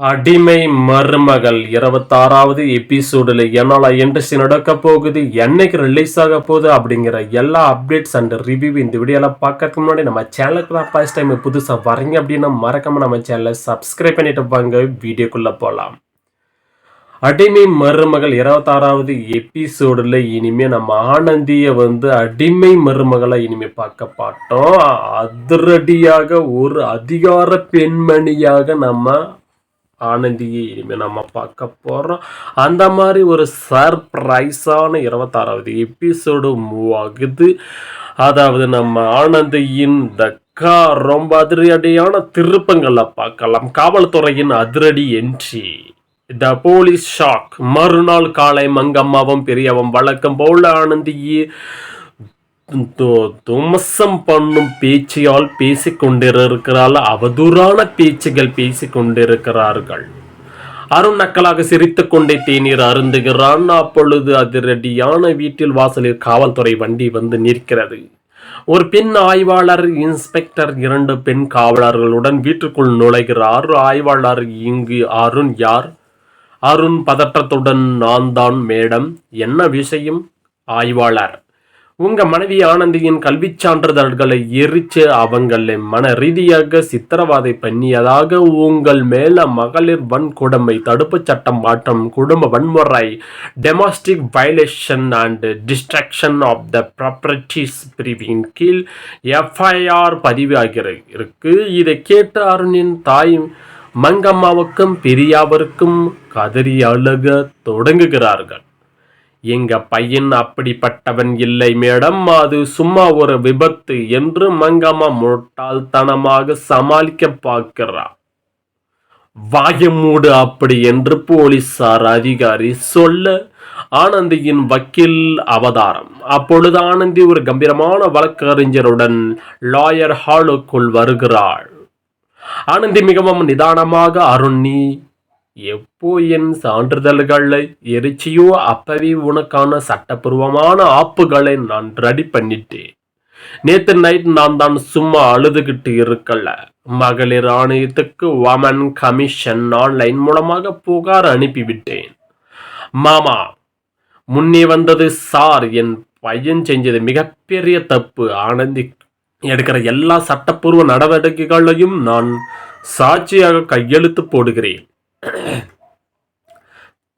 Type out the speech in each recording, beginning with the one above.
அடிமை மருமகள் 26வது எபிசோடுல என்னோட இன்ட்ரெஸ்ட் நடக்க போகுது, என்னைக்கு ரிலீஸ் ஆக போகுது அப்படிங்கிற எல்லா அப்டேட்ஸ் அண்ட் ரிவ்யூ இந்த வீடியோல பார்க்கறதுக்கு முன்னாடி நம்ம சேனலுக்கு தான் ஃபர்ஸ்ட் டைம் புதுசா வரீங்க அப்படின்னா மறக்காம நம்ம சேனலை சப்ஸ்கிரைப் பண்ணிட்டு வாங்க. வீடியோக்குள்ள போலாம். அடிமை மருமகள் 26வது எபிசோடுல இனிமே நம்ம ஆனந்திய அடிமை மருமகளை இனிமே பார்க்க மாட்டோம். அதிரடியாக ஒரு அதிகார பெண்மணியாக நம்ம ஆனந்தியை இனிமே நம்ம பார்க்க போறோம். அந்த மாதிரி ஒரு சர்ப்ரைஸான 26வது எபிசோடு மூவ் ஆகுது. அதாவது நம்ம ஆனந்தியின் ரொம்ப அதிரடியான திருப்பங்களை பார்க்கலாம். காவல்துறையின் அதிரடி என்ட்ரி, த போலீஸ் ஷாக். மறுநாள் காலை மங்கம்மாவும் பெரியவும் வழக்கம் போல ஆனந்தியை துமசம் பண்ணும் பேச்சியால் பேசிக் கொண்டிருக்கிறாள். அவதூறான பேச்சுகள் பேசிக் கொண்டிருக்கிறார்கள். அருண் நக்கலாக சிரித்துக் கொண்டே தேநீர் அருந்துகிறான். அப்பொழுது அதிரடியான வீட்டில் வாசலில் காவல்துறை வண்டி நிற்கிறது. ஒரு பெண் ஆய்வாளர், இன்ஸ்பெக்டர், 2 பெண் காவலர்களுடன் வீட்டுக்குள் நுழைகிறார். ஆய்வாளர், இங்கு அருண் யார்? அருண் பதற்றத்துடன், நான் தான் மேடம். என்ன விஷயம்? ஆய்வாளர், உங்க மனைவி ஆனந்தியின் கல்வி சான்றிதழ்களை எரிச்சு அவங்களை மன ரீதியாக சித்திரவதை பண்ணியதாக உங்கள் மேல மகளிர் வன்கொடுமை தடுப்பு சட்டம் மாற்றம், குடும்ப வன்முறை, domestic violation and destruction of the properties பிரிவின் கீழ் எஃப்ஐஆர் பதிவாகிருக்கு. இதை கேட்டு அருணின் தாய் மங்கம்மாவுக்கும் பெரியாவிற்கும் கதறி அழுக தொடங்குகிறார்கள். எங்க பையன் அப்படிப்பட்டவன் இல்லை மேடம், அது சும்மா ஒரு விபத்து என்று மங்கம்மா முட்டாள்தனமாக சமாளிக்க பார்க்கிறார். வாயமூடு அப்படி என்று போலீசார் அதிகாரி சொல்ல ஆனந்தியின் வக்கீல் அவதாரம். அப்பொழுது ஆனந்தி ஒரு கம்பீரமான வழக்கறிஞருடன் லாயர் ஹாலுக்குள் வருகிறாள். ஆனந்தி மிகவும் நிதானமாக, அருண், நீ எப்போ என் சான்றிதழ்களை எரிச்சியோ அப்பவே உனக்கான சட்டப்பூர்வமான ஆப்புகளை நான் ரெடி பண்ணிட்டேன். நேற்று நைட் நான் தான் சும்மா அழுதுகிட்டு இருக்கல. மகளிர் ஆணையத்துக்கு வமன் கமிஷன் ஆன்லைன் மூலமாக புகார் அனுப்பிவிட்டேன். மாமா முன்னே வந்தது சார், என் பையன் செஞ்சது மிகப்பெரிய தப்பு. ஆனந்தி எடுக்கிற எல்லா சட்டப்பூர்வ நடவடிக்கைகளையும் நான் சாட்சியாக கையெழுத்து போடுகிறேன்.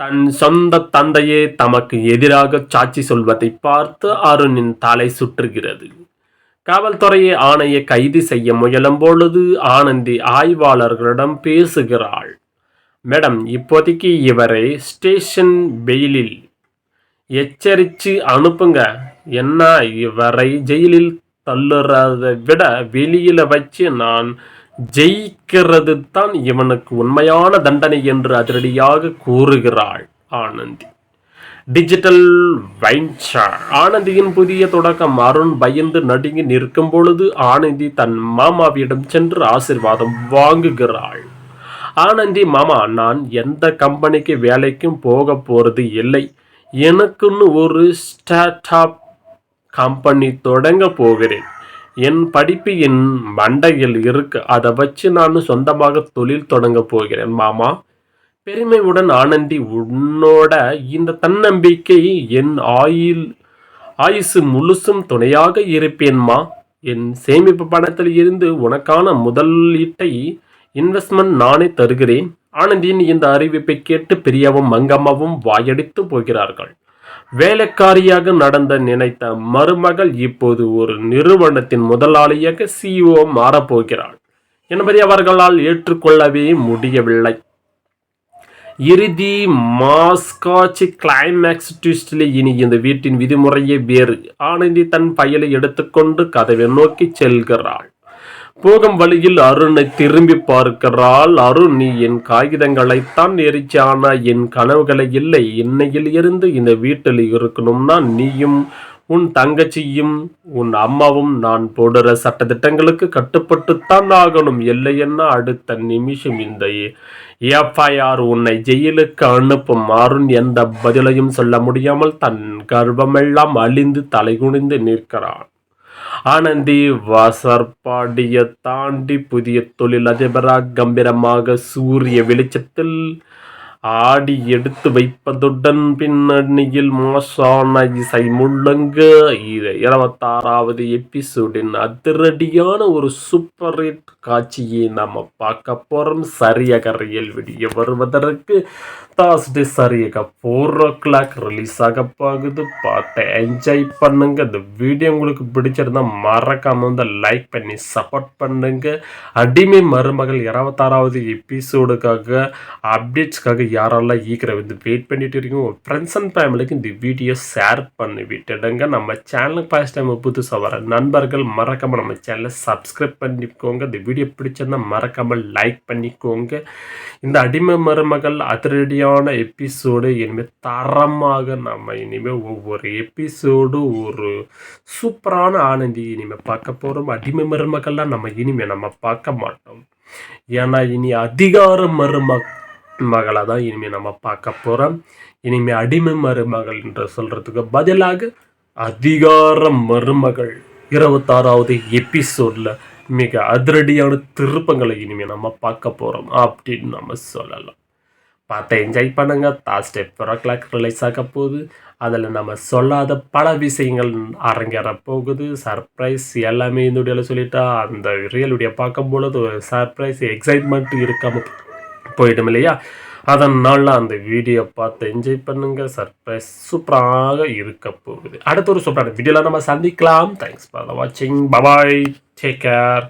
தன் சொந்த தந்தையே தமக்கு எதிராக சாட்சி சொல்வதை பார்த்து அருணின் தலை சுற்றுகிறது. காவல்துறையை ஆணையை கைது செய்ய முயலும் பொழுது ஆனந்தி ஆய்வாளர்களிடம் பேசுகிறாள். மேடம், இப்போதைக்கு இவரை ஸ்டேஷன் பெயிலில் எச்சரித்து அனுப்புங்க. என்ன, இவரை ஜெயிலில் தள்ளுறதை விட வெளியில வச்சு நான் ஜெயிக்கிறது தான் இவனுக்கு உண்மையான தண்டனை என்று அதிரடியாக கூறுகிறாள் ஆனந்தி. Digital venture. ஆனந்தியின் புதிய தொடக்கம். அருண் பயந்து நடுங்கி நிற்கும் பொழுது ஆனந்தி தன் மாமாவிடம் சென்று ஆசீர்வாதம் வாங்குகிறாள். ஆனந்தி, மாமா, நான் எந்த கம்பெனிக்கு வேலைக்கும் போக போறது இல்லை. எனக்குன்னு ஒரு ஸ்டார்ட் அப் கம்பெனி தொடங்க போகிறேன். என் படிப்பு என் மண்டையில் இருக்கு, அதை வச்சு நான் சொந்தமாக தொழில் தொடங்க போகிறேன் மாமா. பெருமையுடன் ஆனந்தி, உன்னோட இந்த தன்னம்பிக்கை என் ஆயுசு முழுசும் துணையாக இருப்பேன்மா. என் சேமிப்பு பணத்தில் இருந்து உனக்கான முதலீட்டை இன்வெஸ்ட்மெண்ட் நானே தருகிறேன். ஆனந்தியின் இந்த அறிவிப்பை கேட்டு பெரியவும் மங்கம்மாவும் வாயடித்து போகிறார்கள். வேலைக்காரியாக நடந்த நினைத்த மருமகள் இப்போது ஒரு நிறுவனத்தின் முதலாளியாக CEO மாறப்போகிறாள் என்பதை அவர்களால் ஏற்றுக்கொள்ளவே முடியவில்லை. இறுதி மாஸ்காட்சி கிளைமேக்ஸ் ட்விஸ்டில் இனி இந்த வீட்டின் விதிமுறையே வேறு. ஆனந்தி தன் பையலை எடுத்துக்கொண்டு கதவை நோக்கி செல்கிறாள். போகும் வழியில் அருணை திரும்பி பார்க்கிறாள். அருண், நீ என் காகிதங்களைத்தான் எரிச்சான என் கனவுகளை இல்லை. இன்னையில் இருந்து இந்த வீட்டில் இருக்கணும்னா நீயும் உன் தங்கச்சியும் உன் அம்மாவும் நான் போடுற சட்டத்திட்டங்களுக்கு கட்டுப்பட்டுத்தான் ஆகணும். இல்லைன்னா அடுத்த நிமிஷம் இந்த எஃப்ஐஆர் உன்னை ஜெயிலுக்கு அனுப்பும். அருண் எந்த பதிலையும் சொல்ல முடியாமல் தன் கர்வமெல்லாம் அழிந்து தலைகுனிந்து நிற்கிறான். ஆனந்தி வாசற்பாடியை தாண்டி புதிய தொழிலதிபராக கம்பீரமாக சூரிய வெளிச்சத்தில் ஆடி எடுத்து வைப்பதுடன் பின்னணியில் மாசான இசை முழங்க 26வது எபிசோடின் அதிரடியான ஒரு சூப்பர் ஹிட் காட்சியை நம்ம பார்க்க போறோம். சரியகரையில் விடிய வருவதற்கு தாஸ்டே சரியாக 4 o'clock ரிலீஸ் ஆக போகுது. பார்த்து என்ஜாய் பண்ணுங்க. இந்த வீடியோ உங்களுக்கு பிடிச்சிருந்தா மறக்காம வந்து லைக் பண்ணி சப்போர்ட் பண்ணுங்க. அடிமை மருமகள் 26வது எபிசோடுக்காக அப்டேட்ஸ்க்காக யாரெல்லாம் வந்து வெயிட் பண்ணிட்டு இருக்கீங்க, உங்கள் ஃப்ரெண்ட்ஸ் அண்ட் ஃபேமிலிக்கு இந்த வீடியோ ஷேர் பண்ணி விட்டுடுங்க. நம்ம சேனலுக்கு ஃபர்ஸ்ட் டைம் புதுசாக வர நண்பர்கள் மறக்காமல் நம்ம சேனலை சப்ஸ்கிரைப் பண்ணிக்கோங்க. இந்த வீடியோ பிடிச்சிருந்தா மறக்காமல் லைக் பண்ணிக்கோங்க. இந்த அடிமை மருமகள் அதிரடியான எபிசோடு இனிமேல் தரமாக நம்ம இனிமேல் ஒவ்வொரு எபிசோடு ஒரு சூப்பரான ஆனந்தி இனிமேல் பார்க்க போகிறோம். அடிமை மருமகள்லாம் நம்ம இனிமேல் நம்ம பார்க்க மாட்டோம். ஏன்னா இனி அதிகார மகளை தான் இனிமேல் நம்ம பார்க்க போகிறோம். இனிமேல் அடிமை மருமகள் என்று சொல்கிறதுக்கு பதிலாக அதிகார மருமகள் 26வது எபிசோடில் மிக அதிரடியான திருப்பங்களை இனிமேல் நம்ம பார்க்க போகிறோம் அப்படின்னு நம்ம சொல்லலாம். பார்த்து என்ஜாய் பண்ணுங்க. தாஸ்டே 4 o'clock ரிலீஸ் ஆக போகுது. அதில் நம்ம சொல்லாத பல விஷயங்கள் அரங்கேற போகுது. சர்ப்ரைஸ் எல்லாமே இந்த வீடியோவில் சொல்லிட்டா அந்த ரியல் வீடியோ பார்க்கும்பொழுது ஒரு சர்ப்ரைஸ் எக்ஸைட்மெண்ட் இருக்காமல் போயிடும் இல்லையா? அதனால அந்த வீடியோ பார்த்து என்ஜாய் பண்ணுங்க. சர்ப்ரைஸ் சூப்பராக இருக்க போகுது. அடுத்த ஒரு சூப்பரான வீடியோவில் நம்ம சந்திக்கலாம். தேங்க்ஸ் ஃபார் வாட்சிங். பபாய். Take care.